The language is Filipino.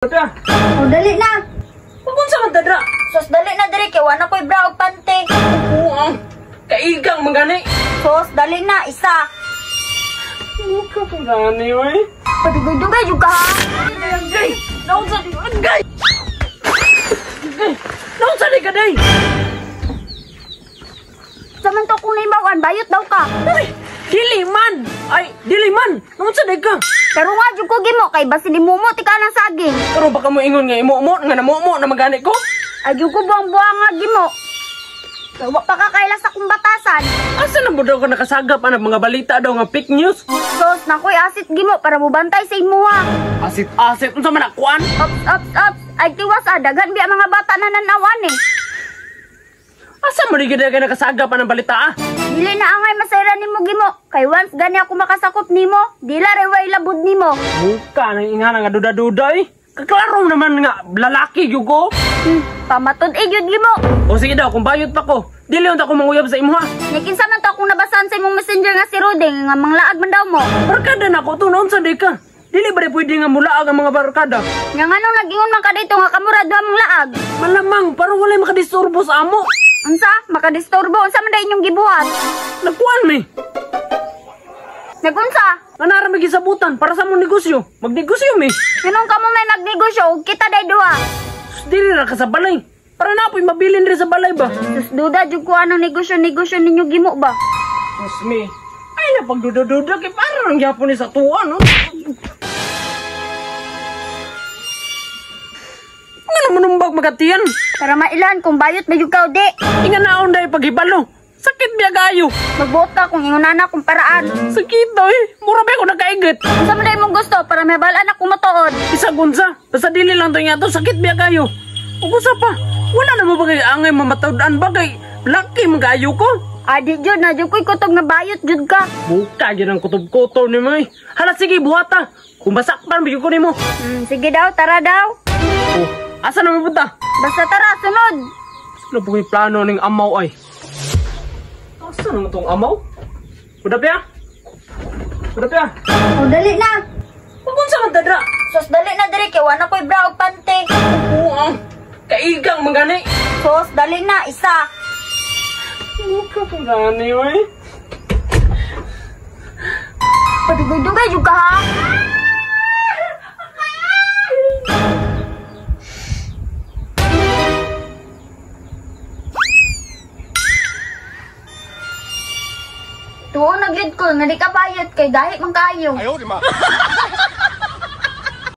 Dra. O, dali na. Papunsa man ta, Dra. Sus, dali na diri kay wala ko'y bra og pante. Oo, kaigang magani. Sus, dali na, isa. Ano ka pagani, oy? Padugay-dugay juga ha. Gay! Naunsa di ka, gay! Gay! Naunsa di ka, day! Samanto kung naibawan, bayot daw ka. Ay! Diliman! Ay, diliman! Naunsa di ka? Pero nga, jud ko gimo, kay basi di mumot ka ng saging. Pero baka mo ingon nga imo-mo, nga namumo na magani ko? Ay, jud ko buang-buang nga gimo. Kay wa pa kakailas akong batasan. Asa na mo daw ka nakasagap ang mga balita daw nga fake news? Sus, nakoy asit gimo para mubantay sa imuha. Asit-asit, unsa man akuan? Ops. Ay, tiwas daghan biya mga bata na nanawan eh. Asa mo di ka nakasagap ang balita ah? Dili na angay masayra nimo gimo. Kay once gani ako makasakop nimo, dila reway labod nimo. Buka nang ingana nga duda-duda eh. Kaklaro naman nga lalaki gyud ko. Pamatod jud gimo. O sige daw, kung bayot pa ko, dili unta ko manguyab sa imo ha. Kinsa man to akong nabasahan sa imong messenger nga si Roding nga manglaag man daw mo. Barkada na ko to, naon sa di ka? Dili ba rin pwede nga mulaag ang mga barkada? Nga nganong nagingon man ka dito nga kamura duha mong laag. Malamang, para walay makadisturbo sa amo. Unsa? Makadisturbo unsa man day inyong gibuhat? Nagkuhan mi. Nagunsa? Nanara may gisabutan para sa mong negosyo. Magnegosyo mi. Nganong ka mo may magnegosyo ug kita day duha? Sus, dili na ka sa balay. Para na apoy mabilin rin sa balay ba? Sus duda jud ko anong negosyo ninyo gimo ba? Sus mi. Ay na pagduda-duda kay para nang gyapon ni sa tuwa no. Nga naman umbag magatiyan. Para mailan kung bayot ba jud ka o di. Inga naon dahil paghibalo. Sakit biya gayo. Magbuot ka kung ingon na kung paraan. Sakit daw eh. Mura ba ako nakaigit? Unsa man day mong gusto para mabalaan ako matuod? Isa gunsa. Basta dili lang to nga to. Sakit biya gayo. Ugusa pa. Wala na mo bagay angay mamatawdan bagay. Laki magayo ko. Adi jud na jud ko'y kutog nga bayot jud ka. Buka dyan ang kutob-kuto ni mo eh. Hala sige buhata. Kung basakpan bigyan ko ni mo. Sige daw, tara daw. Oh, asa na mapunta? Basta tara, sunod. Ano po yung plano ng amaw ay? Asa naman itong amaw? Udap ya? Udap ya? O, dali na. Papunsa man ta, Dra. Sus, dali na diri kay wala ko'y bra og pante. Oo, kaigang magani. Sus, dali na, isa. Ano ka pagani, oy? Padugay-dugay jud ka ha. Tuon naglid ko nga di ka bayot kay dahil man kayo. Ayaw, di ma.